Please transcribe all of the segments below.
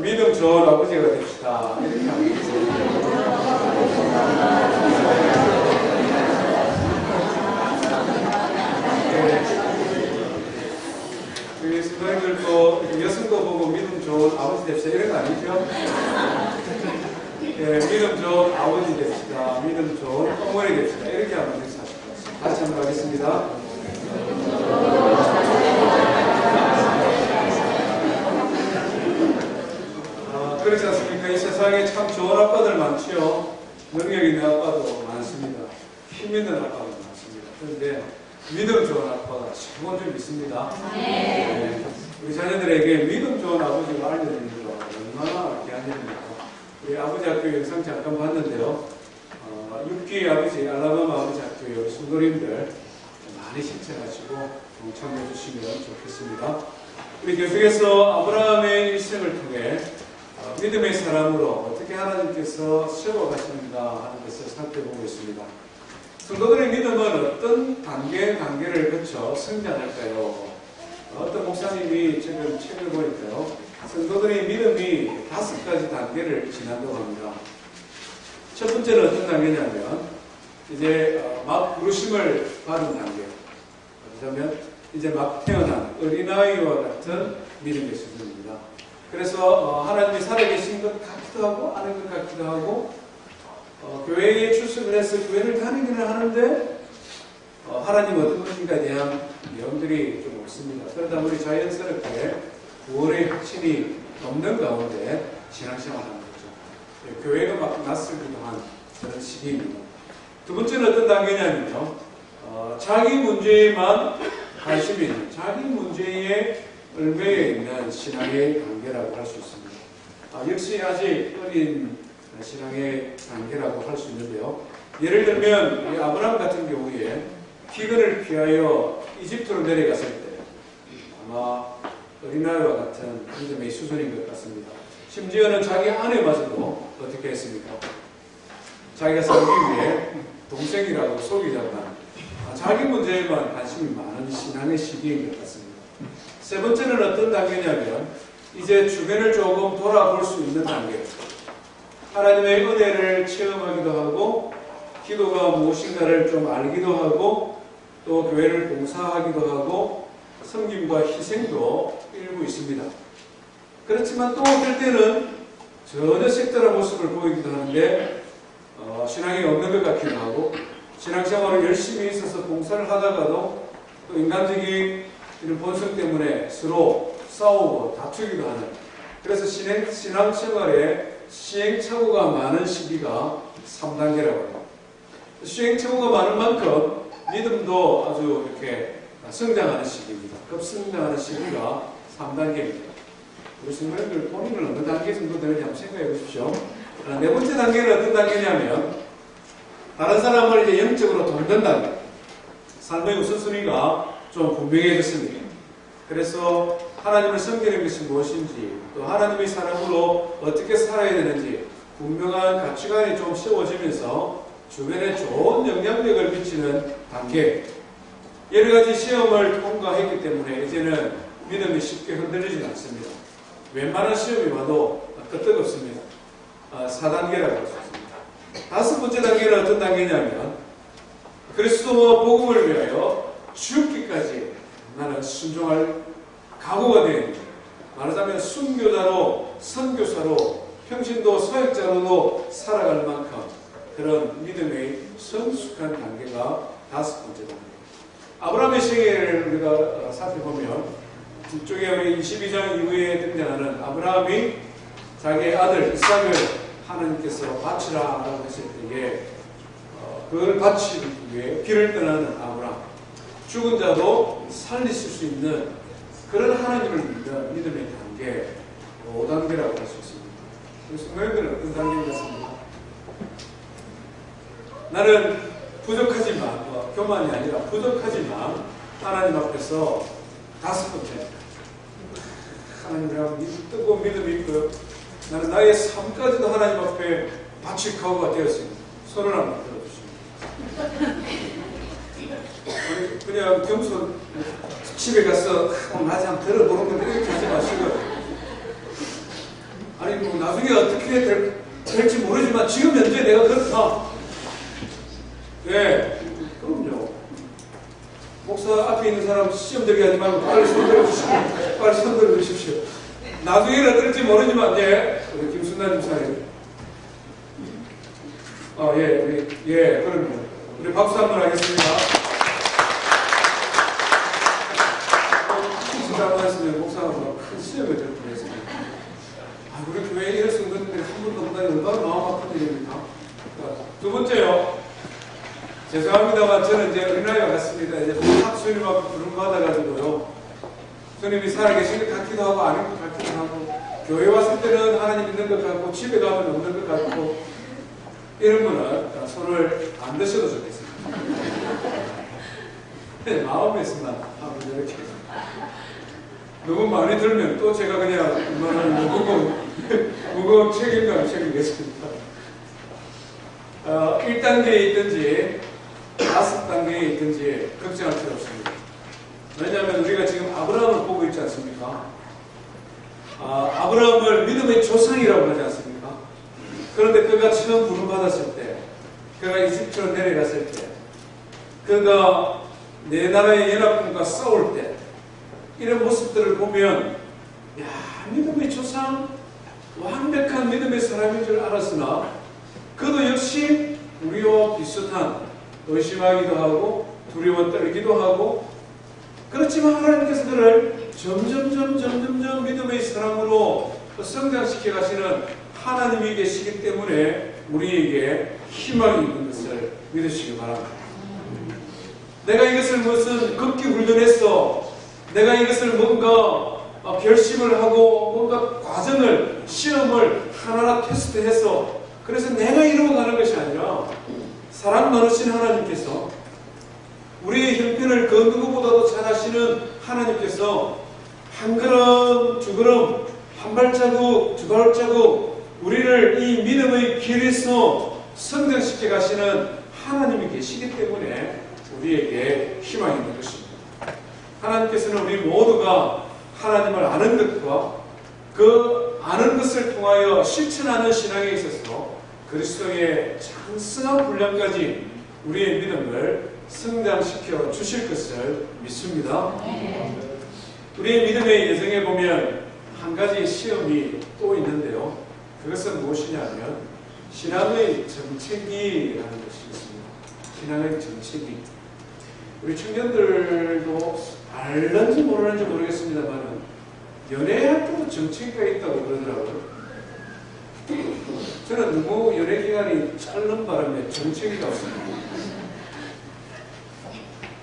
믿음 좋은 아버지가 됩시다. 이렇게 하겠습니다. 우리 성도님들도 여성도 보고 믿음 좋은 아버지 됩시다. 이런 거 아니죠? 믿음 좋은 아버지 됩시다. 믿음 좋은 어머니 됩시다. 이렇게 하면 됩시다. 다시 한번 가겠습니다. 그렇지 않습니까? 이 세상에 참 좋은 아빠들 많지요. 능력 있는 아빠도 많습니다. 힘 있는 아빠도 많습니다. 그런데 믿음 좋은 아빠가 최고 좀 있습니다. 네. 우리 자녀들에게 믿음 좋은 아버지가 알려주는 거 얼마나 귀한 일입니까? 우리 아버지 학교 영상 잠깐 봤는데요. 6기 아버지, 알라바마 아버지 학교 우리 성도님들 많이 신청하시고 동참해 주시면 좋겠습니다. 우리 계속해서 아브라함의 일생을 통해 믿음의 사람으로 어떻게 하나님께서 세워가시는가 하는 것을 살펴보고 있습니다. 성도들의 믿음은 어떤 단계를 거쳐 성장할까요? 어떤 목사님이 최근 책을 보니까요, 성도들의 믿음이 5가지 단계를 지난다고 합니다. 첫 번째는 어떤 단계냐면, 이제 막 부르심을 받은 단계. 그러면 이제 막 태어난 어린아이와 같은 믿음의 수준입니다. 그래서 하나님이 살아계신 것 같기도 하고 아닌 것 같기도 하고 교회에 출석을 해서 교회를 다니기는 하는데 하나님 어떤 분인가에 대한 내용들이 좀 없습니다. 그러다 보니 자연스럽게 구원의 확신이 없는 가운데 신앙생활을 하는 거죠. 교회가 막 낯설기도 한 그런 시기입니다. 두 번째는 어떤 단계냐면요, 자기 문제에만 관심이 있는, 자기 문제에 얽매여 있는 신앙의 단계라고 할 수 있습니다. 역시 아직 어린 신앙의 단계라고 할 수 있는데요. 예를 들면 아브라함 같은 경우에 기근을 피하여 이집트로 내려갔을 때 아마 어린아이와 같은 믿음의 수준인 것 같습니다. 심지어는 자기 아내마저도 어떻게 했습니까? 자기가 살기 위해 동생이라고 속이자만 자기 문제에만 관심이 많은 신앙의 시기인 것 같습니다. 세 번째는 어떤 단계냐면 이제 주변을 조금 돌아볼 수 있는 단계. 하나님의 은혜를 체험하기도 하고 기도가 무엇인가를 좀 알기도 하고 또 교회를 봉사하기도 하고 섬김과 희생도 일부 있습니다. 그렇지만 또 어떨 때는 전혀 색다른 모습을 보이기도 하는데 신앙이 없는 것 같기도 하고 신앙생활을 열심히 있어서 봉사를 하다가도 또 인간적인 이런 본성 때문에 서로 싸우고 다투기도 하는, 그래서 신앙생활에 시행착오가 많은 시기가 3단계라고 합니다. 시행착오가 많은 만큼 믿음도 아주 이렇게 성장하는 시기입니다. 급성장하는 시기가 3단계입니다. 우리 성도님들 본인은 어느 단계 정도 되는지 한번 생각해 보십시오. 네 번째 단계는 어떤 단계냐면 다른 사람을 이제 영적으로 돕는 단계. 삶의 우선순위가 좀 분명해졌습니다. 그래서 하나님을 섬기는 것이 무엇인지 또 하나님의 사람으로 어떻게 살아야 되는지 분명한 가치관이 좀 세워지면서 주변에 좋은 영향력을 미치는 단계. 여러 가지 시험을 통과했기 때문에 이제는 믿음이 쉽게 흔들리지 않습니다. 웬만한 시험이 와도 끄떡없습니다. 4단계라고 할 수 있습니다. 5번째 단계는 어떤 단계냐면 그리스도 복음을 위하여 죽기까지 나는 순종할 각오가 되어 있는, 말하자면 순교자로 선교사로 평신도 서역자로도 살아갈 만큼 그런 믿음의 성숙한 단계가 5번째 단계. 아브라함의 세계를 우리가 살펴보면 뒤쪽에 우리 22장 이후에 등장하는 아브라함이 자기의 아들 이삭을 하나님께서 바치라라고 했을 때에 그걸 바치기 위해 길을 떠나는 아브라함, 죽은 자도 살리실 수 있는 그런 하나님을 믿는 믿음의 단계 5단계라고 할 수 있습니다. 그래서 성도님들은 어떤 단계인 것 같습니다. 나는 부족하지만 교만이 아니라 부족하지만 하나님 앞에서 5번째 하나님이라고 뜨거운 믿음이 있고요. 나는 나의 삶까지도 하나님 앞에 바칠 각오가 되었습니다. 손을 한번 들어주십니다. 그냥 겸손 집에 가서 낮에 한번 들어보는 건데 이렇게 하지 마시고 아니 뭐 나중에 어떻게 될지 모르지만 지금 현재 내가 그렇다. 네, 그럼요. 목사 앞에 있는 사람 시험 들게 하지 말고 빨리 손 들어주십시오. 빨리 손 들어주십시오. 나중에는 어떨지 모르지만, 예, 우리 김순남 집사님. 그럼요. 우리 박수 한번 하겠습니다. 진짜 말씀에 목사가 큰 시험을 들 뻔했습니다. 우리 교회에 이럴 성도들이 한 번도 없다니 얼마나 마음 아픈 일입니까? 두 번째요. 죄송합니다만 저는 이제 어린아이와 같습니다. 이제 학수님 앞에 부름받아가지고요. 주님이 살아계신 것 같기도 하고 아닌 것 같기도 하고 교회 왔을 때는 하나님 있는 것 같고 집에 가면 없는 것 같고 이런 분은 손을 안 드셔도 좋겠습니다. 네, 마음에서만 하면 이렇게 너무 많이 들면 또 제가 그냥 무거운 책임감을 책임겠습니다. 1단계에 있든지 5단계에 있든지 걱정할 필요 없습니다. 왜냐하면 우리가 지금 아브라함을 보고 있지 않습니까? 아브라함을 믿음의 조상이라고 하지 않습니까? 그런데 그가 처음 부름받았을 때, 그가 이집트로 내려갔을 때, 그가 내 나라의 연합군과 싸울 때 이런 모습들을 보면 믿음의 조상, 완벽한 믿음의 사람인 줄 알았으나 그도 역시 우리와 비슷한 의심하기도 하고 두려워 떨기도 하고 그렇지만 하나님께서 그를 점점 믿음의 사람으로 성장시켜 가시는 하나님이 계시기 때문에 우리에게 희망이 있는 것을 믿으시기 바랍니다. 내가 이것을 무슨 극기 훈련했어, 내가 이것을 뭔가 결심을 하고 뭔가 과정을 시험을 하나하나 테스트해서 그래서 내가 이루어가는 것이 아니라 사랑 많으신 하나님께서 우리의 형편을 그 누구보다도 잘 아시는 하나님께서 한 걸음 두 걸음 한 발자국 두 발자국 우리를 이 믿음의 길에서 성장시켜 가시는 하나님이 계시기 때문에 우리에게 희망이 있는 것입니다. 하나님께서는 우리 모두가 하나님을 아는 것과 그 아는 것을 통하여 실천하는 신앙에 있어서 그리스도의 장성한 분량까지 우리의 믿음을 성장시켜 주실 것을 믿습니다. 우리의 믿음의 여정에 보면 한 가지 시험이 또 있는데요. 그것은 무엇이냐면 신앙의 정체기라는 것이 있습니다. 신앙의 정체기. 우리 청년들도 알는지 모르는지 모르겠습니다만 연애할 때도 정체기가 있다고 그러더라고요. 저는 너무 연애 기간이 짧은 바람에 정체기가 없습니다.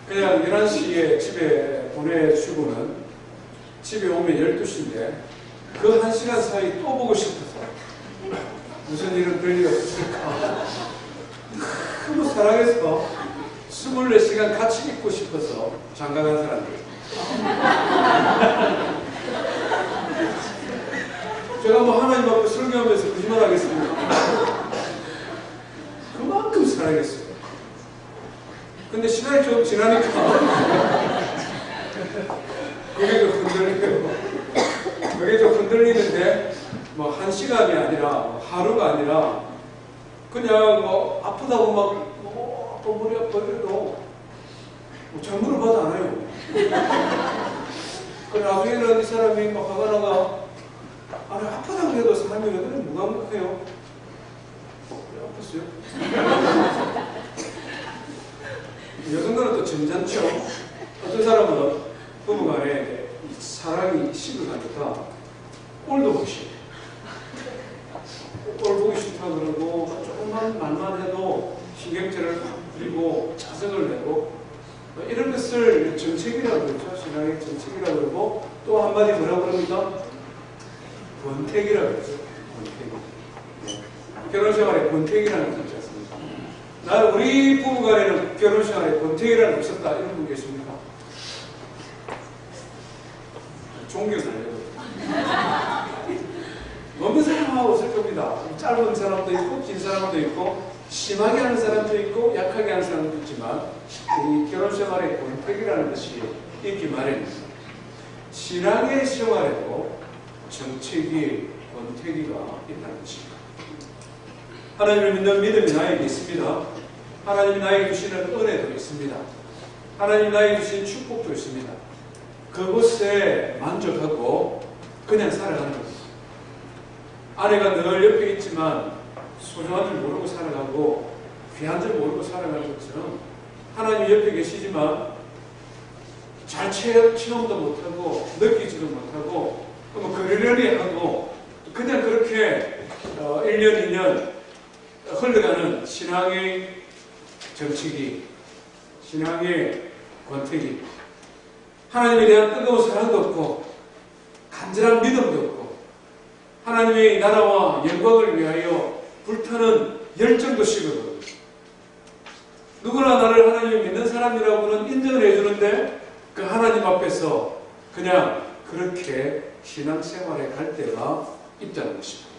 그냥 11시에 집에 보내주고는 집에 오면 12시인데 그 1시간 사이 또 보고 싶어서 무슨 일은 별일 없을까 너무 사랑해서 24시간 같이 있고 싶어서 장가간 사람들. 제가 뭐 하나님 앞에 설교하면서 거짓말 하겠습니다. 그만큼 사랑했어요. 근데 시간이 좀 지나니까 그게 좀 흔들리고 그게 좀 흔들리는데 뭐 1시간이 아니라 뭐 하루가 아니라 그냥 뭐 아프다고 막 머리 아파 이래도 뭐 잘 물어봐도 안 해요. 그 나중에는 이 사람이 막 화가 나가 아프다고 해도 사람이 왜 그래 무감각해요? 왜 아팠어요? 여성들은 또 점잖죠. 어떤 사람은 부부간에 사랑이 식어가니까 꼴도 보기 싫어. 꼴 보기 싫다 그러고 조금만 말만 해도 신경질을 확 부리고 자석을 내고 이런 것을 정책이라고 그러죠. 신앙의 정책이라고 그러고 또 한마디 뭐라고 그럽니까? 권태기라고 그러죠. 권태기. 결혼생활에 권태기라는 거 있지 않습니까? 나는 우리 부부간에는 결혼생활에 권태기라는 없었다 이런 분 계십니까? 종교 살려도 없는 사람하고 없을 겁니다. 짧은 사람도 있고 긴 사람도 있고 심하게 하는 사람도 있고 약하게 하는 사람도 있지만 이 결혼생활의 권태기라는 것이 있기 마련입니다. 신앙의 생활에도 정책이 권태기가 있다는 것입니다. 하나님을 믿는 믿음이 나에게 있습니다. 하나님이 나에게 주시는 은혜도 있습니다. 하나님이 나에게 주신 축복도 있습니다. 그것에 만족하고 그냥 살아가는 겁니다. 아내가 늘 옆에 있지만 소중한 줄 모르고 살아가고 귀한 줄 모르고 살아가는 것처럼 하나님이 옆에 계시지만 잘 체험도 못하고 느끼지도 못하고 그러려니 하고 그냥 그렇게 1년, 2년 흘러가는 신앙의 정치기, 신앙의 권태기, 하나님에 대한 뜨거운 사랑도 없고 간절한 믿음도 없고 하나님의 나라와 영광을 위하여 불타는 열정도 식어버려요. 누구나 나를 하나님을 믿는 사람이라고는 인정을 해주는데 그 하나님 앞에서 그냥 그렇게 신앙생활에 갈 때가 있다는 것입니다.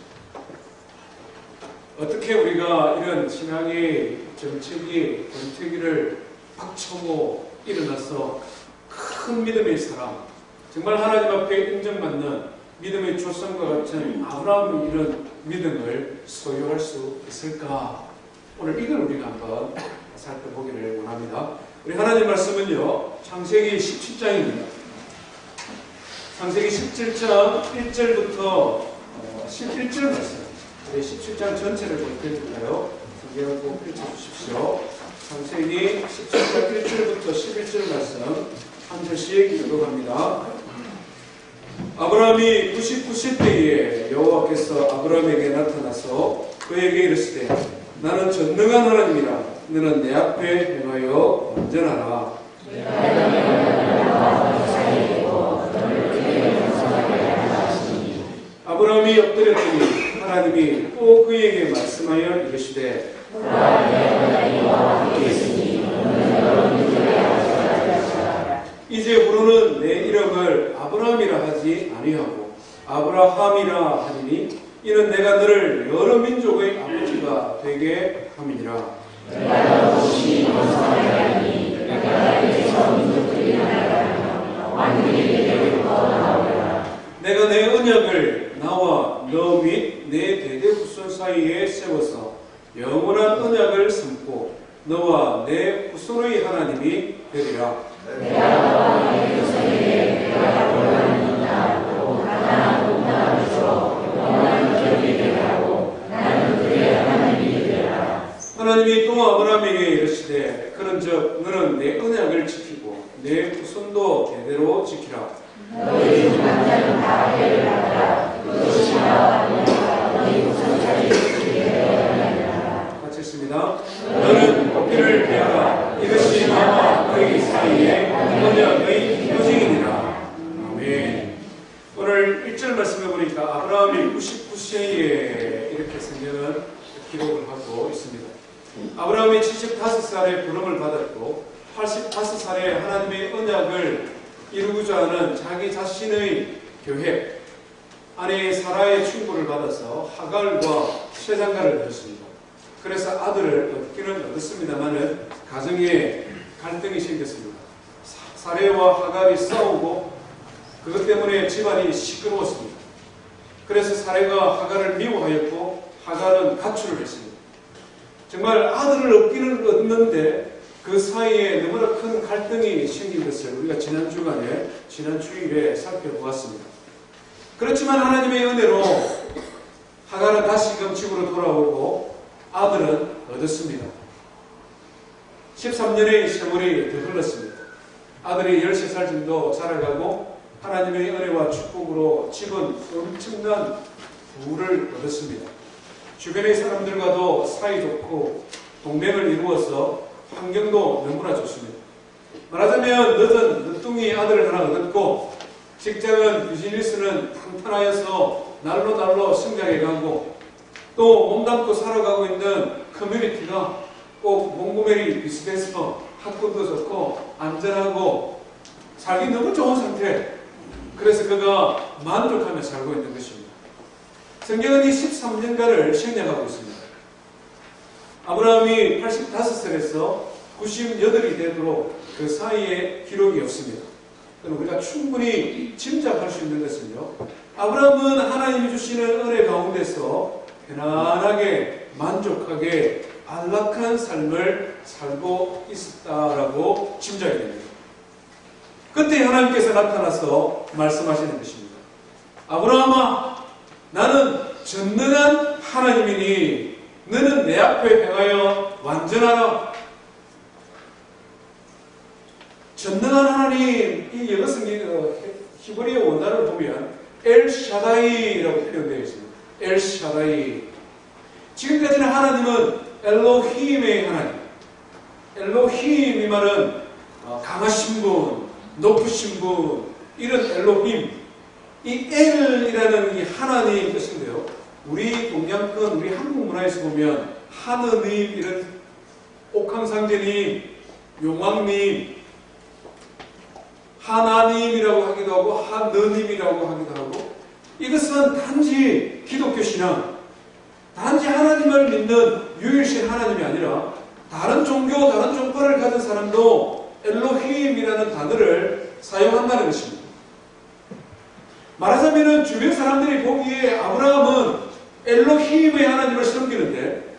어떻게 우리가 이런 신앙의 정체기, 권태기를 박차고 일어나서 큰 믿음의 사람, 정말 하나님 앞에 인정받는 믿음의 조상과 같은 아브라함의 이런 믿음을 소유할 수 있을까? 오늘 이걸 우리가 한번 살펴보기를 원합니다. 우리 하나님 말씀은요, 창세기 17장입니다. 창세기 17장 1절부터 11절 말씀. 우리 17장 전체를 볼 테니까요. 성경을 꼭 펼쳐주십시오. 창세기 17장 1절부터 11절 말씀 한 절씩 읽어갑니다. 아브라함이 99세때에 여호와께서 아브라함에게 나타나서 그에게 이르시되 나는 전능한 하나님이라 너는 내 앞에 행하여 온전하라. 아브라함이 엎드렸더니 하나님이 또 그에게 말씀하여 이르시되 이제부로는 내 이름을 아브라함이라 하지 아니하고 아브라함이라 하리니 이는 내가 너를 여러 민족의 아버지가 되게 함이니라. 내가 내 언약을 나와 너 및 내 대대 후손 사이에 세워서 영원한 언약을 삼고 너와 내 후손의 하나님이 되리라. 하나님이 또 아브라함에게 이르시되 그런즉 너는 내 언약을 지키고 내 후손도 대대로 지키라. 너희 남자는 다 해를 하라. 그것이 나와 너희 후손 사이에 되리라. 같이 읽습니다. 너는 복귀를 배하라. 이것이 나와 너희 사이에 언약의 표징이니라. 아멘. 오늘 1절 말씀해 보니까 아브라함이 99세에 이렇게 성경은 기록을 하고 있습니다. 아브라함이 75살에 부름을 받았고 85살에 하나님의 언약을 이루고자 하는 자기 자신의 계획, 아내 사라의 충고를 받아서 하갈과 쇠장가를 얻었습니다. 그래서 아들을 얻기는 얻었습니다만은 가정에 갈등이 생겼습니다. 사레와 하갈이 싸우고 그것 때문에 집안이 시끄러웠습니다. 그래서 사레가 하갈을 미워하였고 하갈은 가출을 했습니다. 정말 아들을 얻기는 얻는데 그 사이에 너무나 큰 갈등이 생긴 것을 우리가 지난 주일에 살펴보았습니다. 그렇지만 하나님의 은혜로 하갈은 다시금 집으로 돌아오고 아들은 얻었습니다. 13년의 세월이 더 흘렀습니다. 아들이 13살 정도 자라가고 하나님의 은혜와 축복으로 집은 엄청난 부를 얻었습니다. 주변의 사람들과도 사이좋고 동맹을 이루어서 환경도 너무나 좋습니다. 말하자면 늦둥이 아들을 하나 얻었고 직장은 비즈니스는 탄탄하여서 날로 성장해가고 또 몸담고 살아가고 있는 커뮤니티가 꼭 몽고메리 비슷해서 학군도 좋고 안전하고 살기 너무 좋은 상태. 그래서 그가 만족하며 살고 있는 것입니다. 성경은 이 13년간을 생략하고 있습니다. 아브라함이 85살에서 98이 되도록 그 사이에 기록이 없습니다. 그럼 우리가 충분히 짐작할 수 있는 것은요. 아브라함은 하나님이 주시는 가운데서 편안하게 만족하게 안락한 삶을 살고 있었다라고 짐작이 됩니다. 그때 하나님께서 나타나서 말씀하시는 것입니다. 아브라함아, 나는 전능한 하나님이니 너는 내 앞에 행하여 완전하라. 전능한 하나님, 이 영어 성경 히브리어 원단을 보면 엘샤다이라고 표현되어 있습니다. 엘샤다이. 지금까지는 하나님은 엘로힘의 하나님. 엘로힘 이 말은 강하신 분, 높으신 분, 이런 엘로힘. 이 엘이라는 이 하나님 뜻인데요. 우리 동양권, 우리 한국 문화에서 보면 하느님, 이런 옥황상제님, 용왕님, 하나님이라고 하기도 하고 하느님이라고 하기도 하고, 이것은 단지 기독교 신앙, 단지 하나님을 믿는 유일신 하나님이 아니라 다른 종교, 다른 종파를 가진 사람도 엘로힘이라는 단어를 사용한다는 것입니다. 말하자면 주변 사람들이 보기에 아브라함은 엘로힘의 하나님을 섬기는데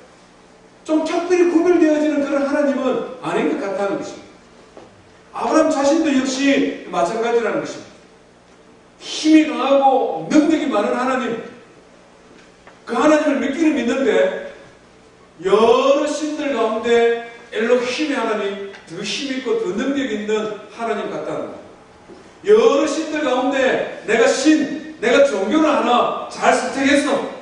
좀 특별히 구별되어지는 그런 하나님은 아닌 것 같다는 것입니다. 아브라함 자신도 역시 마찬가지라는 것입니다. 힘이 강하고 능력이 많은 하나님, 그 하나님을 믿기는 믿는데 여러 신들 가운데 엘로힘의 하나님, 더 힘있고 더 능력 있는 하나님 같다는 거예요. 여러 신들 가운데 내가 종교를 하나 잘 선택했어.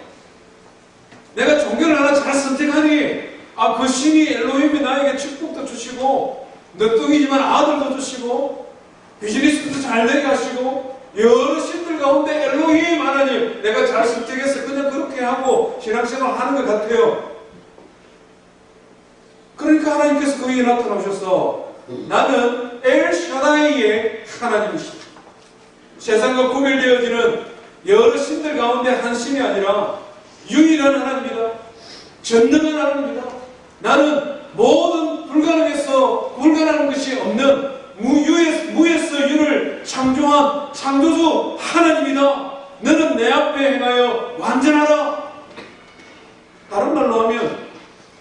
내가 종교를 하나 잘 선택하니 그 신이 엘로힘이 나에게 축복도 주시고 늦둥이지만 아들도 주시고 비즈니스도 잘 되게 하시고 여러 신들 가운데 엘로힘 하나님 내가 잘 선택해서 그냥 그렇게 하고 신앙생활 하는 것 같아요. 그러니까 하나님께서 거기에 나타나셔서 나는 엘샤다이의 하나님이시다. 세상과 구별되어지는 여러 신들 가운데 한 신이 아니라 유일한 하나님이다. 전능한 하나님이다. 나는 모든 불가능한 것이 없는 무에서 유를 창조한 창조주 하나님이다. 너는 내 앞에 행하여 완전하라. 다른 말로 하면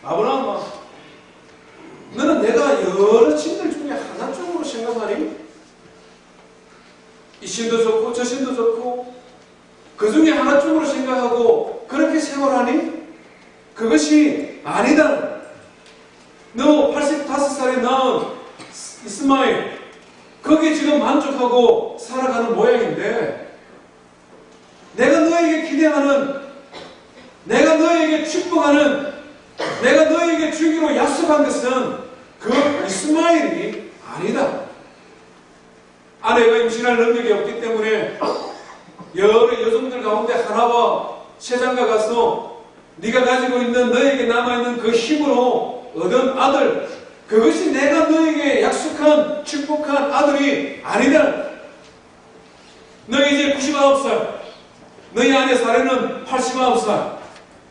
아브라함아, 너는 내가 여러 신들 중에 하나 쪽으로 생각하니? 이 신도 좋고 저 신도 좋고 그 중에 하나 쪽으로 생각하고 그렇게 생활하니? 그것이 아니다. 너 85살에 낳은 이스마엘, 거기에 지금 만족하고 살아가는 모양인데 내가 너에게 기대하는, 내가 너에게 축복하는, 내가 너에게 주기로 약속한 것은 그 이스마엘이 아니다. 아내가 임신할 능력이 없기 때문에 여러 여성들 가운데 하나와 세장가 가서 네가 가지고 있는 너에게 남아있는 그 힘으로 얻은 아들, 그것이 내가 너에게 약속한 축복한 아들이 아니다. 너희 이제 99살, 너희 아내 사례는 89살,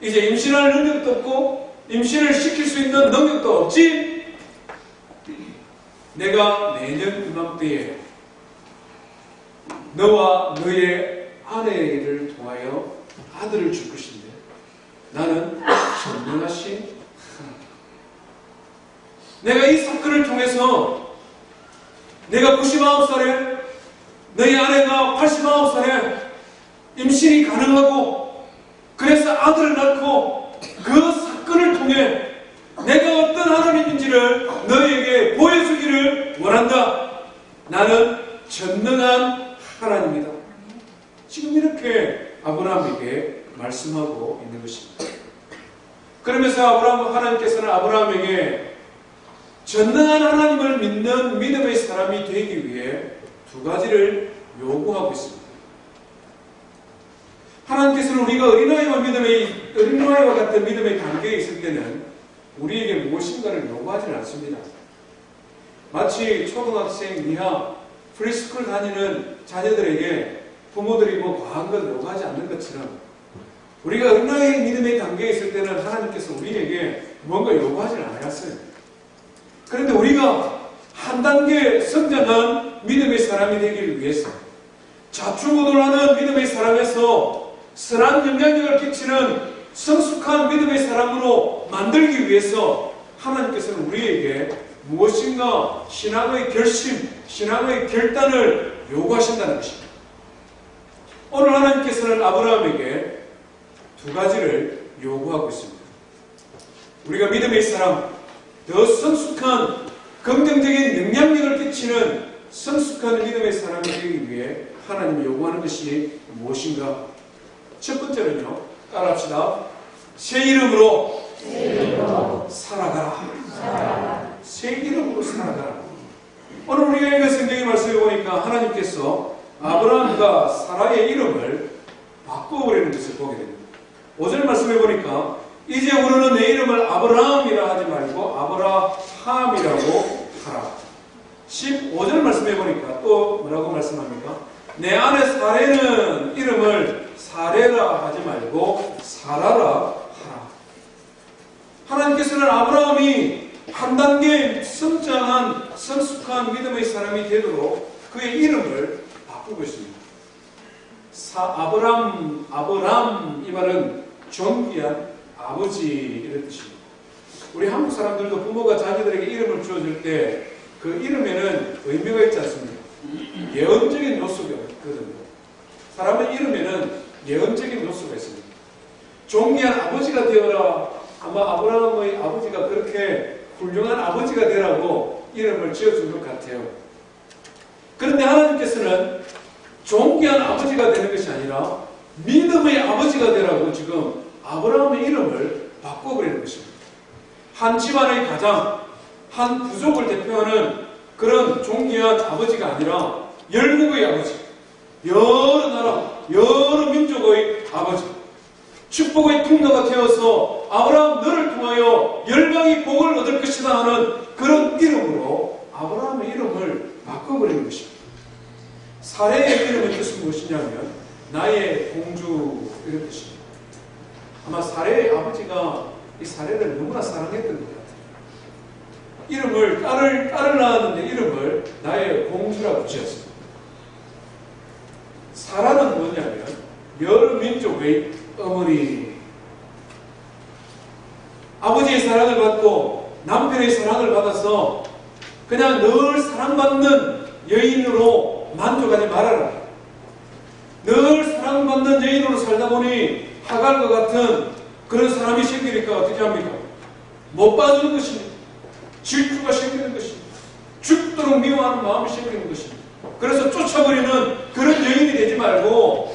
이제 임신할 능력도 없고 임신을 시킬 수 있는 능력도 없지. 내가 내년 이맘때에 너와 너의 아내를 통하여 아들을 줄 것인데 나는 전능하신 내가 이 사건을 통해서 내가 99살에 너희 아내가 89살에 임신이 가능하고 그래서 아들을 낳고 그 사건을 통해 내가 어떤 하나님인지를 너희에게 보여주기를 원한다. 나는 전능한 하나님이다. 지금 이렇게 아브라함에게 말씀하고 있는 것입니다. 그러면서 하나님께서는 아브라함에게 전능한 하나님을 믿는 믿음의 사람이 되기 위해 두 가지를 요구하고 있습니다. 하나님께서는 우리가 어린아이와 같은 믿음의 단계에 있을 때는 우리에게 무엇인가를 요구하지는 않습니다. 마치 초등학생 이하 프리스쿨 다니는 자녀들에게 부모들이 과한 걸 요구하지 않는 것처럼 우리가 어린아이의 믿음의 단계에 있을 때는 하나님께서 우리에게 뭔가 요구하지는 않았어요. 그런데 우리가 한 단계 성장한 믿음의 사람이 되기를 위해서 좌충우돌하는 믿음의 사람에서 선한 영향력을 끼치는 성숙한 믿음의 사람으로 만들기 위해서 하나님께서는 우리에게 무엇인가 신앙의 결심, 신앙의 결단을 요구하신다는 것입니다. 오늘 하나님께서는 아브라함에게 두 가지를 요구하고 있습니다. 우리가 믿음의 사람, 더 성숙한 긍정적인 영향력을 끼치는 성숙한 믿음의 사람이 되기 위해 하나님이 요구하는 것이 무엇인가? 첫 번째는요, 따라합시다. 새 이름으로 살아가라. 새 이름으로 살아가라. 오늘 우리가 읽은 성경의 말씀을 보니까 하나님께서 아브라함과 사라의 이름을 바꿔버리는 것을 보게 됩니다. 5절 말씀해 보니까 이제 우리는 내 이름을 아브라함이라 하지 말고 아브라함이라고 하라. 15절 말씀해 보니까 또 뭐라고 말씀합니까? 내 아내 사레는 이름을 사레라 하지 말고 사라라 하라. 하나님께서는 아브라함이 한 단계 성장한 성숙한 믿음의 사람이 되도록 그의 이름을 바꾸고 있습니다. 아브람 이 말은 존귀한 아버지 이런 뜻입니다. 우리 한국 사람들도 부모가 자녀들에게 이름을 지어줄 때 그 이름에는 의미가 있지 않습니까? 예언적인 요소가 있거든요. 사람의 이름에는 예언적인 요소가 있습니다. 존귀한 아버지가 되어라. 아마 아브라함의 아버지가 그렇게 훌륭한 아버지가 되라고 이름을 지어준 것 같아요. 그런데 하나님께서는 존귀한 아버지가 되는 것이 아니라 믿음의 아버지가 되라고 지금 아브라함의 이름을 바꿔버리는 것입니다. 한 집안의 가장, 한 부족을 대표하는 그런 존귀한 아버지가 아니라 열국의 아버지, 여러 나라, 여러 민족의 아버지, 축복의 통로가 되어서 아브라함 너를 통하여 열방이 복을 얻을 것이다 하는 그런 이름으로 아브라함의 이름을 바꿔버리는 것입니다. 사레의 이름의 뜻은 무엇이냐면 나의 공주 이런 뜻입니다. 아마 사레의 아버지가 이 사레를 너무나 사랑했던 것 같아요. 이름을 딸을 낳았는데 이름을 나의 공주라고 지었습니다. 사라는 뭐냐면 여러 민족의 어머니, 아버지의 사랑을 받고 남편의 사랑을 받아서 그냥 늘 사랑받는 여인으로 만족하지 말아라. 늘 사랑받는 여인으로 살다 보니 하갈과 같은 그런 사람이 생기니까 어떻게 합니까? 못 봐주는 것입니다. 질투가 생기는 것입니다. 죽도록 미워하는 마음이 생기는 것입니다. 그래서 쫓아버리는 그런 여인이 되지 말고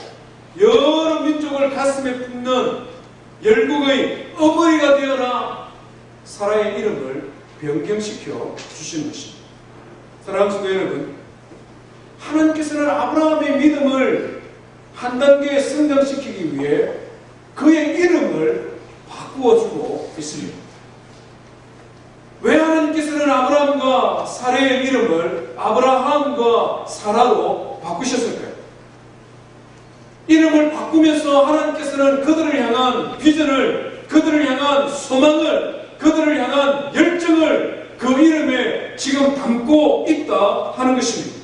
여러 민족을 가슴에 품는 열국의 어머니가 되어라. 사라의 이름을 변경시켜 주시는 것입니다. 사랑하는 성도 여러분, 하나님께서는 아브라함의 믿음을 한 단계 성장시키기 위해 그의 이름을 바꾸어주고 있습니다. 왜 하나님께서는 아브라함과 사라의 이름을 아브라함과 사라로 바꾸셨을까요? 이름을 바꾸면서 하나님께서는 그들을 향한 비전을, 그들을 향한 소망을, 그들을 향한 열정을 그 이름에 지금 담고 있다 하는 것입니다.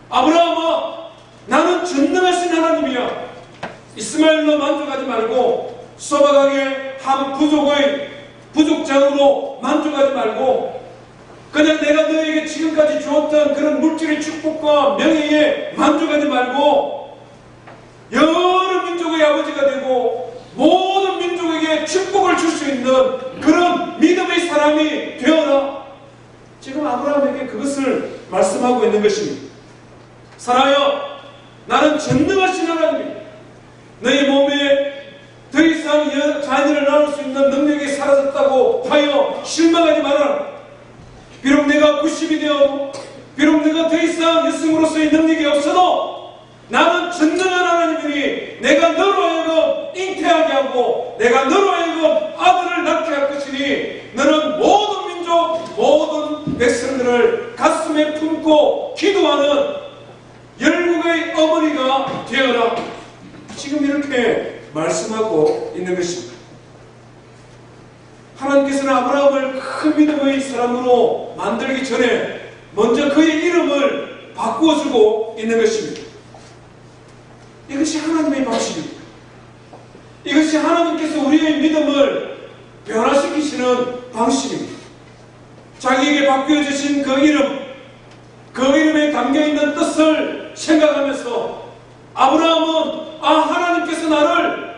아브라함아, 나는 전능하신 하나님이야. 이스마엘로 만족하지 말고 소박하게 한 부족의 부족장으로 만족하지 말고 그냥 내가 너에게 지금까지 주었던 그런 물질의 축복과 명예에 만족하지 말고 여러 민족의 아버지가 되고 모든 민족에게 축복을 줄 수 있는 그런 믿음의 사람이 되어라. 지금 아브라함에게 그것을 말씀하고 있는 것입니다. 사라여, 나는 전능하신 하나님이야. 너희 몸에 더 이상 자녀를 낳을 수 있는 능력이 사라졌다고 하여 실망하지 말아라. 비록 내가 90이 되어도, 비록 내가 더 이상 여성으로서의 능력이 없어도 나는 전능한 하나님이니 내가 너로 하여금 잉태하게 하고 내가 너로 하여금 아들을 낳게 할 것이니 너는 모든 민족, 모든 백성들을 가슴에 품고 기도하는 열국의 어머니가 되어라. 지금 이렇게 말씀하고 있는 것입니다. 하나님께서는 아브라함을 큰 믿음의 사람으로 만들기 전에 먼저 그의 이름을 바꾸어주고 있는 것입니다. 이것이 하나님의 방식입니다. 이것이 하나님께서 우리의 믿음을 변화시키시는 방식입니다. 자기에게 바뀌어 주신 그 이름, 그 이름에 담겨있는 뜻을 생각하면서 아브라함은 하나님께서 나를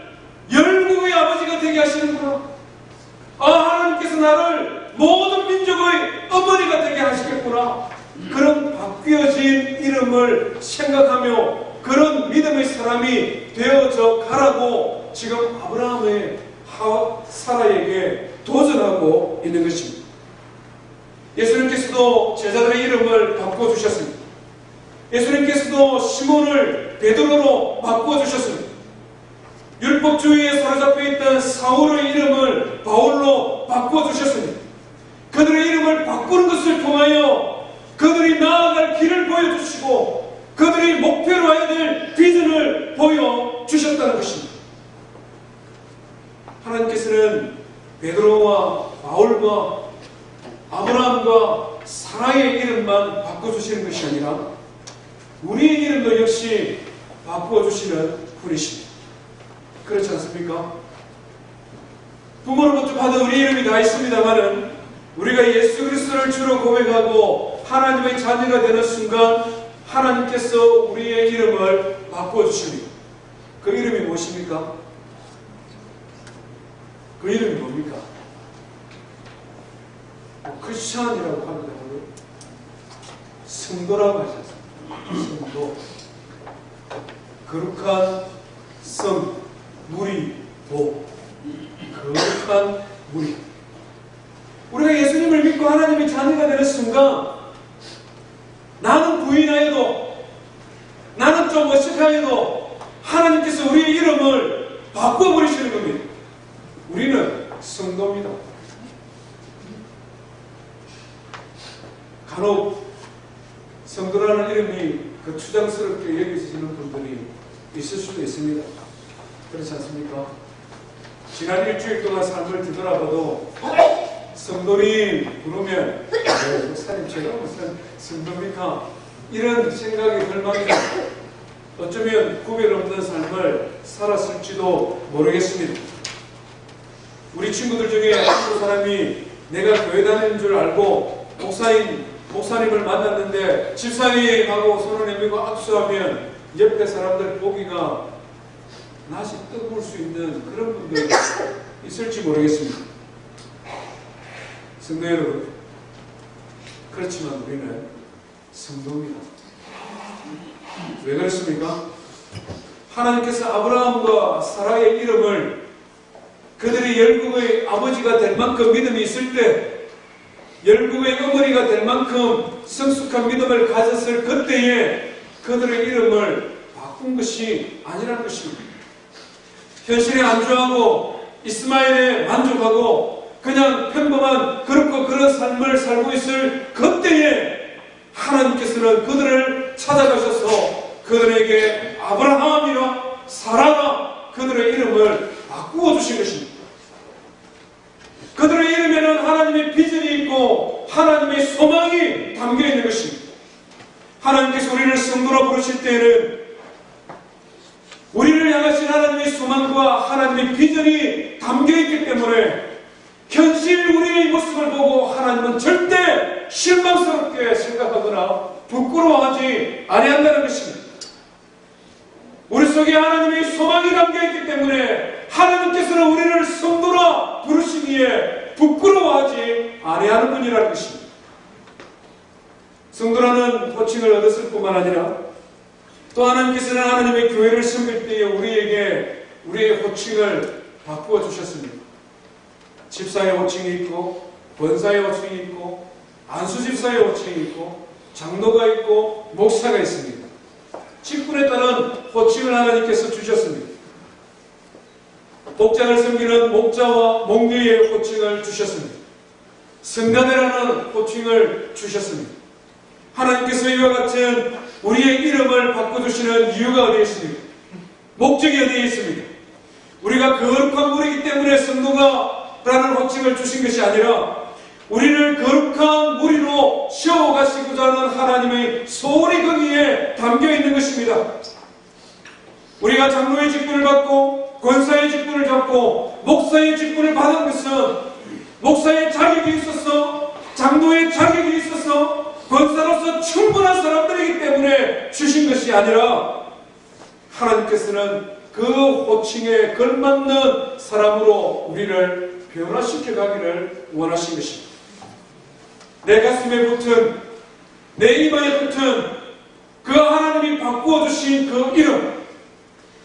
열국의 아버지가 되게 하시는구나. 하나님께서 나를 모든 민족의 어머니가 되게 하시겠구나. 그런 바뀌어진 이름을 생각하며 그런 믿음의 사람이 되어져 가라고 지금 아브라함의 사라에게 도전하고 있는 것입니다. 예수님께서도 제자들의 이름을 바꿔주셨습니다. 예수님께서도 시몬을 베드로로 바꿔주셨습니다. 율법주의에 사로잡혀 있던 사울의 이름을 바울로 바꿔주셨습니다. 그들의 이름을 바꾸는 것을 통하여 그들이 나아갈 길을 보여주시고 그들이 목표로 해야 될 비전을 보여주셨다는 것입니다. 하나님께서는 베드로와 바울과 아브라함과 사라의 이름만 바꿔주시는 것이 아니라 우리의 이름도 역시 바꿔주시는 분이십니다. 그렇지 않습니까? 부모로부터 받은 우리 이름이 다 있습니다만은 우리가 예수 그리스도를 주로 고백하고 하나님의 자녀가 되는 순간 하나님께서 우리의 이름을 바꿔주십니다. 그 이름이 무엇입니까? 그 이름이 뭡니까? 크리스찬이라고 합니다. 성도라고 하지 않습니까? 성도. 거룩한 성, 무리, 도. 거룩한 무리. 우리가 예수님을 믿고 하나님의 자녀가 되는 순간 나는 부인하여도 나는 좀 어색하여도 하나님께서 우리의 이름을 바꿔버리시는 겁니다. 우리는 성도입니다. 간혹 성도라는 이름이 추장스럽게 여기시는 분들이 있을 수도 있습니다. 그렇지 않습니까? 지난 일주일 동안 삶을 뒤돌아봐도 성도님 부르면 목사님 제가 무슨 성도입니까? 이런 생각이 들 만큼 어쩌면 구별 없는 삶을 살았을지도 모르겠습니다. 우리 친구들 중에 한 사람이 내가 교회 다니는 줄 알고 목사님을 만났는데 집사님하고 손을 내밀고 악수하면 옆에 사람들 보기가 낯이 뜨거울 수 있는 그런 분들 있을지 모르겠습니다. 성도 여러분, 그렇지만 우리는 성도입니다. 왜 그렇습니까? 하나님께서 아브라함과 사라의 이름을 그들이 열국의 아버지가 될 만큼 믿음이 있을 때, 열국의 어머니가 될 만큼 성숙한 믿음을 가졌을 그때에 그들의 이름을 바꾼 것이 아니라는 것입니다. 현실에 안주하고 이스마엘에 만족하고 그냥 평범한 그렇고 그런 삶을 살고 있을 그때에 하나님께서는 그들을 찾아가셔서 그들에게 아브라함이라 사라가 그들의 이름을 바꾸어 주신 것입니다. 그들의 이름에는 하나님의 비전이 있고 하나님의 소망이 담겨 있는 것입니다. 하나님께서 우리를 성도로 부르실 때에는 우리를 향하신 하나님의 소망과 하나님의 비전이 담겨 있기 때문에 현실 우리의 모습을 보고 하나님은 절대 실망스럽게 생각하거나 부끄러워하지 아니한다는 것입니다. 우리 속에 하나님의 소망이 담겨있기 때문에 하나님께서는 우리를 성도라 부르시기에 부끄러워하지 아니하는 분이라는 것입니다. 성도라는 호칭을 얻었을 뿐만 아니라 또 하나님께서는 하나님의 교회를 섬길 때에 우리에게 우리의 호칭을 바꾸어 주셨습니다. 집사의 호칭이 있고 권사의 호칭이 있고 안수집사의 호칭이 있고 장로가 있고 목사가 있습니다. 직분에 따른 호칭을 하나님께서 주셨습니다. 목장을 섬기는 목자와 목녀의 호칭을 주셨습니다. 성가대라는 호칭을 주셨습니다. 하나님께서 이와 같은 우리의 이름을 바꿔주시는 이유가 어디에 있습니까? 목적이 어디에 있습니까? 우리가 거룩한 무리이기 때문에 성도가라는 호칭을 주신 것이 아니라 우리를 거룩한 무리로 세워가시고자 하는 하나님의 소원이 거기에 담겨 있는 것입니다. 우리가 장로의 직분을 받고 권사의 직분을 잡고 목사의 직분을 받은 것은 목사의 자격이 있어서, 장로의 자격이 있어서 권사로서 충분한 사람들이기 때문에 주신 것이 아니라 하나님께서는 그 호칭에 걸맞는 사람으로 우리를 변화시켜 가기를 원하신 것입니다. 내 가슴에 붙은, 내 이마에 붙은 그 하나님이 바꾸어 주신 그 이름,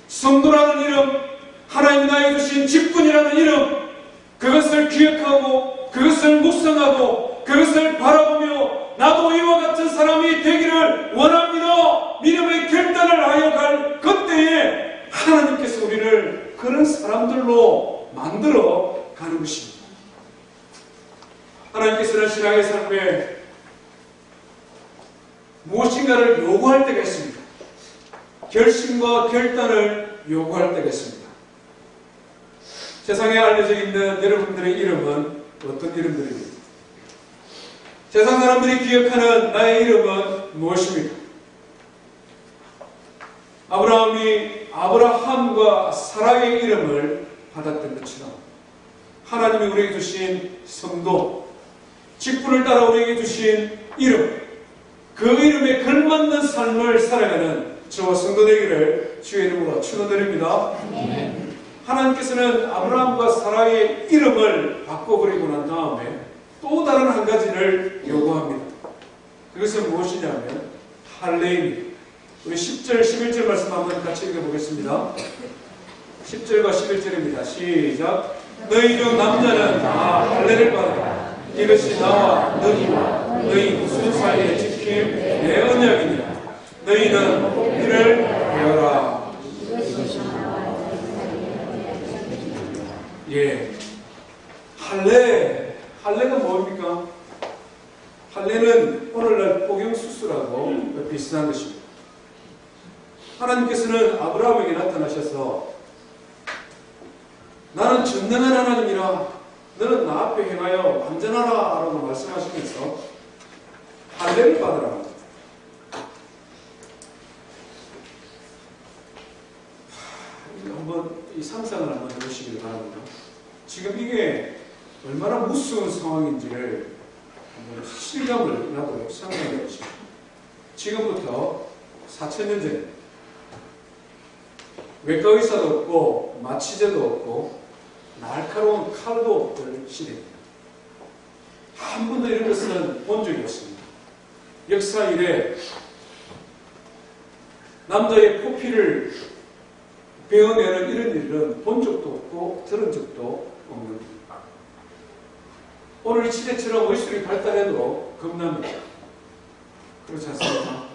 성도라는 이름, 하나님 나에게 주신 직분이라는 이름, 그것을 기억하고 그것을 묵상하고 그것을 바라보며 나도 이와 같은 사람이 되기를 원합니다. 믿음의 결단을 하여 갈 그때에 하나님께서 우리를 그런 사람들로 만들어 가는 것입니다. 하나님께서는 신앙의 삶에 무엇인가를 요구할 때가 있습니다. 결심과 결단을 요구할 때가 있습니다. 세상에 알려져 있는 여러분들의 이름은 어떤 이름들입니까? 세상 사람들이 기억하는 나의 이름은 무엇입니까? 아브라함이 아브라함과 사라의 이름을 받았던 것처럼 하나님이 우리에게 주신 성도, 직분을 따라 우리에게 주신 이름, 그 이름에 걸맞는 삶을 살아가는 저와 성도 되기를 주의 이름으로 축원드립니다. 하나님께서는 아브라함과 사라의 이름을 바꿔버리고 난 다음에 또 다른 한 가지를 요구합니다. 그것은 무엇이냐면 할례입니다. 우리 10절, 11절 말씀 한번 같이 읽어보겠습니다. 10절과 11절입니다. 시작. 너희 중 남자는 다 할례를 받아라. 이것이 나와 너희와 너희 후손 사이에 지킨 내 언약이니라. 너희는 이를 배워라. 예, 할례가 뭡니까? 할례는 오늘날 포경수술하고 비슷한 것입니다. 하나님께서는 아브라함에게 나타나셔서 나는 전능한 하나님이라 너는 나 앞에 행하여 완전하라 라고 말씀하시면서 할례를 받으라. 한번 이 상상을 한번 해보시길 바랍니다. 지금 이게 얼마나 무서운 상황인지를 한번 실감을 나도 상상해 보십시오. 지금부터 4,000년 전에 외과 의사도 없고 마취제도 없고 날카로운 칼도 없던 시대입니다. 한 번도 이런 것은 본 적이 없습니다. 역사 이래 남자의 포피를 베어내는 이런 일은 본 적도 없고 들은 적도 없는 겁니다. 오늘 이 시대처럼 의술이 발달해도 겁납니다. 그렇지 않습니까?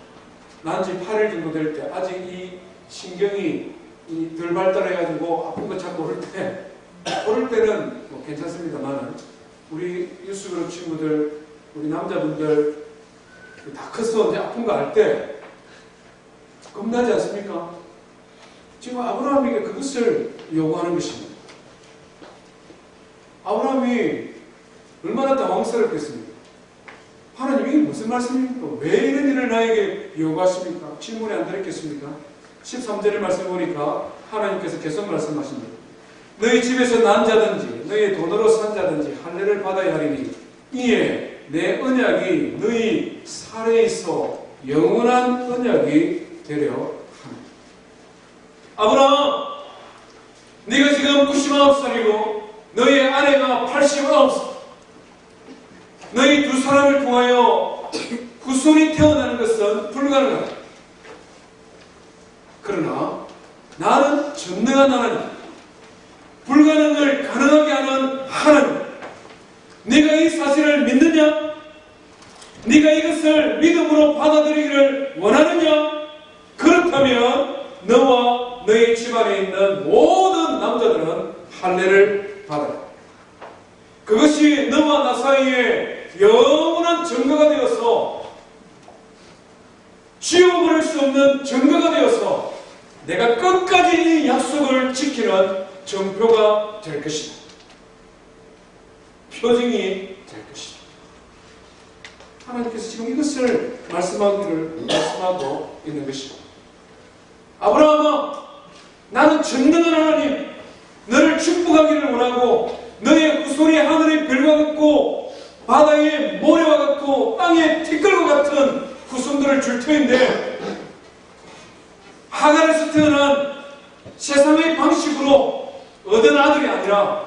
난지 8일 정도 될 때 아직 이 신경이 덜 발달해가지고 아픈 거 찾고 오를 때는 뭐 괜찮습니다만은 우리 유스그룹 친구들, 우리 남자분들 다 커서 이제 아픈 거 알 때 겁나지 않습니까? 지금 아브라함에게 그것을 요구하는 것입니다. 아브라함이 얼마나 당황스럽겠습니까? 하나님 이게 무슨 말씀입니까? 왜 이런 일을 나에게 요구하십니까? 질문이 안 들었겠습니까? 13절의 말씀 보니까 하나님께서 계속 말씀하십니다. 너희 집에서 난 자든지 너희 돈으로 산 자든지 할례를 받아야 하리니 이에 내 언약이 너희 살에 있어 영원한 언약이 되려 합니다. 아브라함, 네가 지금 99살이고 너희 아내가 89살, 너희 두 사람을 통하여 후손이 태어나는 것은 불가능하다. 그러나 나는 전능한 하나님, 불가능을 가능하게 하는 하나님, 네가 이 사실을 믿느냐? 네가 이것을 믿음으로 받아들이기를 원하느냐? 그렇다면 너와 너희 집안에 있는 모든 남자들은 할례를 받아라. 그것이 너와 나 사이에 영원한 증거가 되어서 지워버릴 수 없는 증거가 되어서 내가 끝까지 이 약속을 지키는 정표가 될 것이다. 표징이 될 것이다. 하나님께서 지금 이것을 말씀하고 있는 것입니다. 아브라함아, 나는 전능한 하나님, 너를 축복하기를 원하고 너의 후손이 하늘의 별과 같고 바다의 모래와 같고 땅의 티끌과 같은 후손들을 줄 터인데 하갈에서 태어난 세상의 방식으로 얻은 아들이 아니라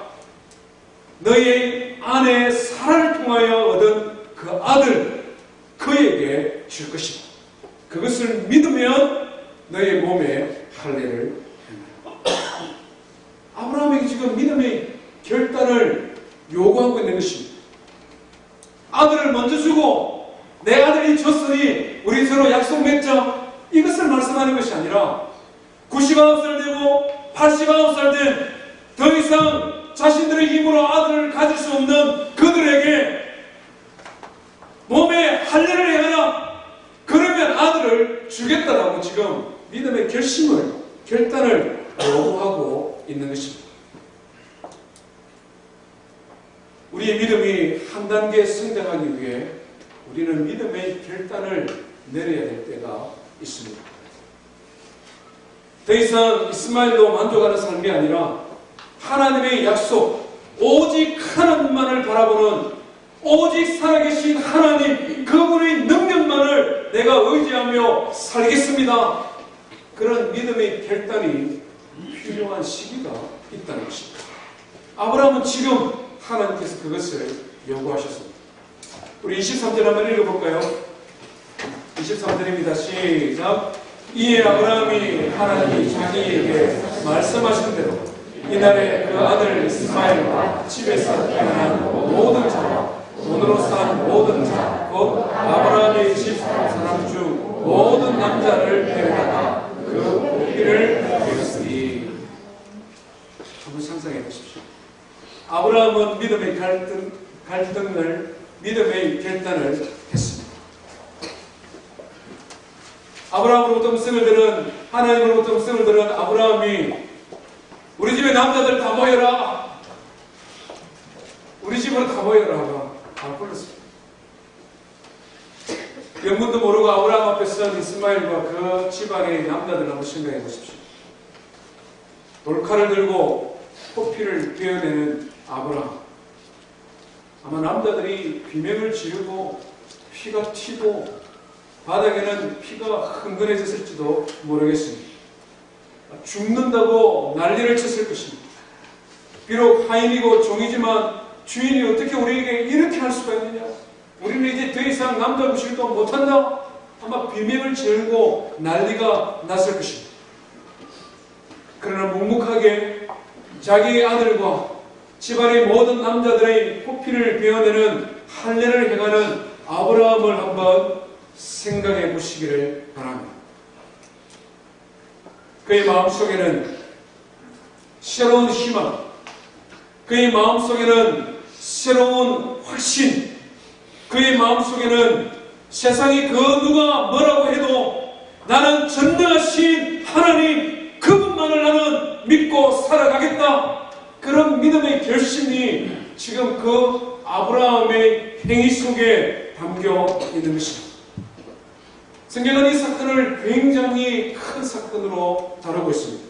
너의 아내 사라를 통하여 얻은 그 아들 그에게 줄 것이다. 그것을 믿으면 너의 몸에 할례를 행하라. 아브라함에게 지금 믿음의 결단을 요구하고 있는 것입니다. 아들을 먼저 주고 내 아들이 졌으니 우리 서로 약속 맺자, 이것을 말씀하는 것이 아니라 99살 되고 89살 된 더 이상 자신들의 힘으로 아들을 가질 수 없는 그들에게 몸에 할례를 행하라, 그러면 아들을 주겠다라고 지금 믿음의 결단을 요구하고 있는 것입니다. 우리의 믿음이 한 단계 성장하기 위해 우리는 믿음의 결단을 내려야 될 때가 있습니다. 더 이상 이스마엘로 만족하는 삶이 아니라 하나님의 약속, 오직 하나님만을 바라보는, 오직 살아계신 하나님 그분의 능력만을 내가 의지하며 살겠습니다. 그런 믿음의 결단이 필요한 시기가 있다는 것입니다. 아브라함은 지금 하나님께서 그것을 요구하셨습니다. 우리 23절 한번 읽어볼까요? 23절입니다. 시작. 이에 아브라함이 하나님이 자기에게 말씀하신 대로 이날에 그 아들 이스마엘과 집에서 태어난 모든 자와 돈으로 산 모든 자, 곧 아브라함의 집 사람 중 모든 남자를 데려다가 그 고기를 드렸으니. 한번 상상해 보십시오. 아브라함은 믿음의 갈등을, 믿음의 결단을 했습니다. 아브라함으로부터 음성을 들은, 하나님으로부터 음성을 들은 아브라함이 우리 집에 남자들 다 모여라, 우리 집으로 다 모여라 안 불렀습니다. 영문도 모르고 아브라함 앞에 선 이스마엘과 그 집안의 남자들 한번 생각해 보십시오. 돌칼을 들고 포피를 베어내는 아브라함. 아마 남자들이 비명을 지르고 피가 튀고 바닥에는 피가 흥건해졌을지도 모르겠습니다. 죽는다고 난리를 쳤을 것입니다. 비록 하인이고 종이지만 주인이 어떻게 우리에게 이렇게 할 수가 있느냐, 우리는 이제 더 이상 남자 구실도 못한다, 아마 비명을 지르고 난리가 났을 것입니다. 그러나 묵묵하게 자기의 아들과 집안의 모든 남자들의 포피를 베어내는 할례를 행하는 아브라함을 한번 생각해 보시기를 바랍니다. 그의 마음속에는 새로운 희망, 그의 마음속에는 새로운 확신, 그의 마음속에는 세상이 그 누가 뭐라고 해도 나는 전능하신 하나님 그분만을 나는 믿고 살아가겠다, 그런 믿음의 결심이 지금 그 아브라함의 행위 속에 담겨 있는 것입니다. 성경은 이 사건을 굉장히 큰 사건으로 다루고 있습니다.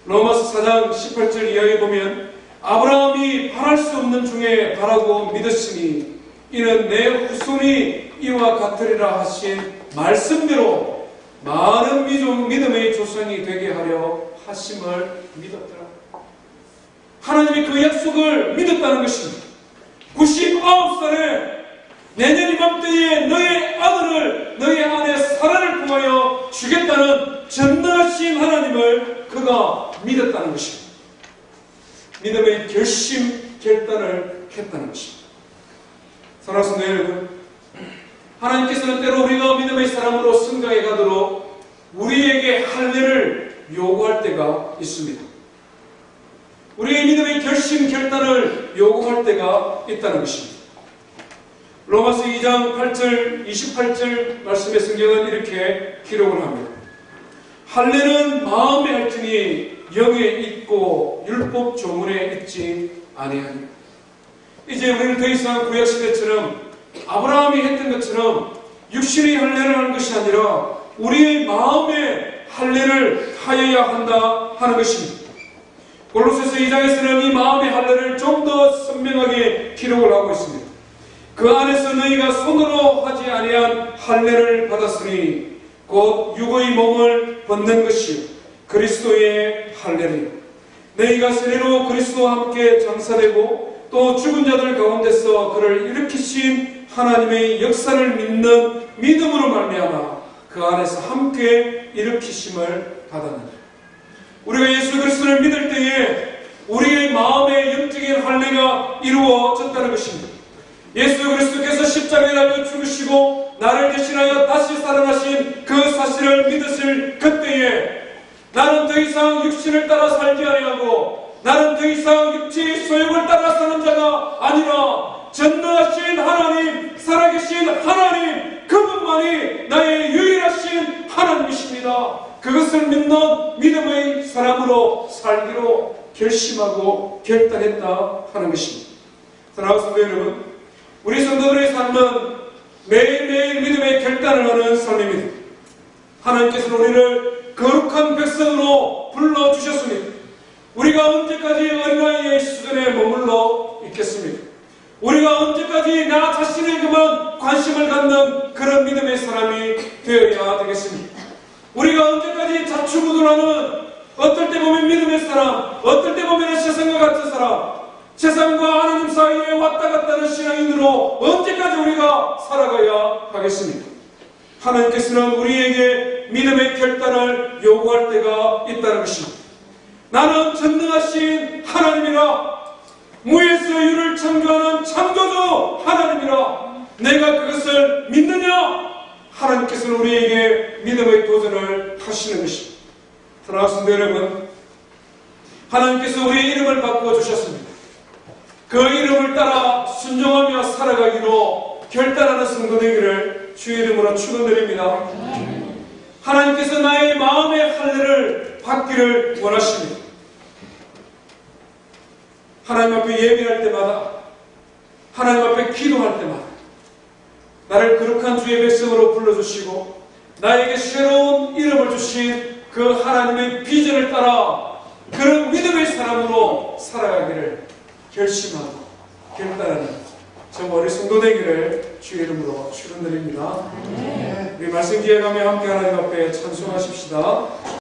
로마서 4장 18절 이하에 보면 아브라함이 바랄 수 없는 중에 바라고 믿었으니 이는 내 후손이 이와 같으리라 하신 말씀대로 많은 믿음의 조상이 되게 하려 하심을 믿었더라. 하나님이 그 약속을 믿었다는 것입니다. 99살에 내년 이맘때에 너의 아들을 너의 아내 사라를 통하여 주겠다는 전능하신 하나님을 그가 믿었다는 것입니다. 믿음의 결단을 했다는 것입니다. 사랑하는 성도 여러분, 하나님께서는 때로 우리가 믿음의 사람으로 승가해 가도록 우리에게 할례를 요구할 때가 있습니다. 우리의 믿음의 결단을 요구할 때가 있다는 것입니다. 로마서 2장 8절 28절 말씀의 성경은 이렇게 기록을 합니다. 할례는 마음에 할지니 영에 있고 율법 조문에 있지 아니하니. 이제 우리는 더 이상 구약시대처럼 아브라함이 했던 것처럼 육신의 할례를 하는 것이 아니라 우리의 마음의 할례를 하여야 한다 하는 것입니다. 골로새서 2장에서는 이 마음의 할례를 좀 더 선명하게 기록을 하고 있습니다. 그 안에서 너희가 손으로 하지 아니한 할례를 받았으니 곧 육의 몸을 벗는 것이요 그리스도의 할례니 너희가 세례로 그리스도와 함께 장사되고 또 죽은 자들 가운데서 그를 일으키신 하나님의 역사를 믿는 믿음으로 말미암아 그 안에서 함께 일으키심을 받았느니라. 우리가 예수 그리스도를 믿을 때에 우리의 마음의 영적인 할례가 이루어졌다는 것입니다. 예수 그리스도께서 십자가에 달려 죽으시고 나를 대신하여 다시 살아나신 그 사실을 믿으실 그때에 나는 더 이상 육신을 따라 살지 아니하고 나는 더 이상 육체의 소욕을 따라 사는 자가 아니라 전능하신 하나님, 살아계신 하나님, 그분만이 나의 유일하신 하나님이십니다. 그것을 믿는 믿음의 사람으로 살기로 결심하고 결단했다 하는 것입니다. 사랑하는 성도 여러분, 우리 성도들의 삶은 매일매일 믿음의 결단을 하는 삶입니다. 하나님께서는 우리를 거룩한 백성으로 불러주셨습니다. 우리가 언제까지 어린아이의 수준에 머물러 있겠습니까? 우리가 언제까지 나 자신에게만 관심을 갖는 그런 믿음의 사람이 되어야 되겠습니까? 우리가 언제까지 자충우돌하는 어떨 때 보면 믿음의 사람, 어떨 때 보면 세상과 같은 사람, 세상과 하나님 사이에 왔다 갔다 하는 신앙인으로 언제까지 우리가 살아가야 하겠습니까? 하나님께서는 우리에게 믿음의 결단을 요구할 때가 있다는 것입니다. 나는 전능하신 하나님이라, 무에서 유를 창조하는 창조주 하나님이라, 내가 그것을 믿느냐? 하나님께서는 우리에게 믿음의 도전을 하시는 것입니다. 사랑하는 성도 여러분, 하나님께서 우리의 이름을 바꿔주셨습니다. 그 이름을 따라 순종하며 살아가기로 결단하는 성도 되기를 주의 이름으로 축원드립니다. 하나님께서 나의 마음의 할례를 받기를 원하십니다. 하나님 앞에 예배할 때마다, 하나님 앞에 기도할 때마다 나를 거룩한 주의 백성으로 불러주시고 나에게 새로운 이름을 주신 그 하나님의 비전을 따라 그런 믿음의 사람으로 살아가기를 결심하고 결단하는 저 머리 성도 되기를 주의 이름으로 축원드립니다. 우리 말씀 기억하며 함께 하나님 앞에 찬송하십시다.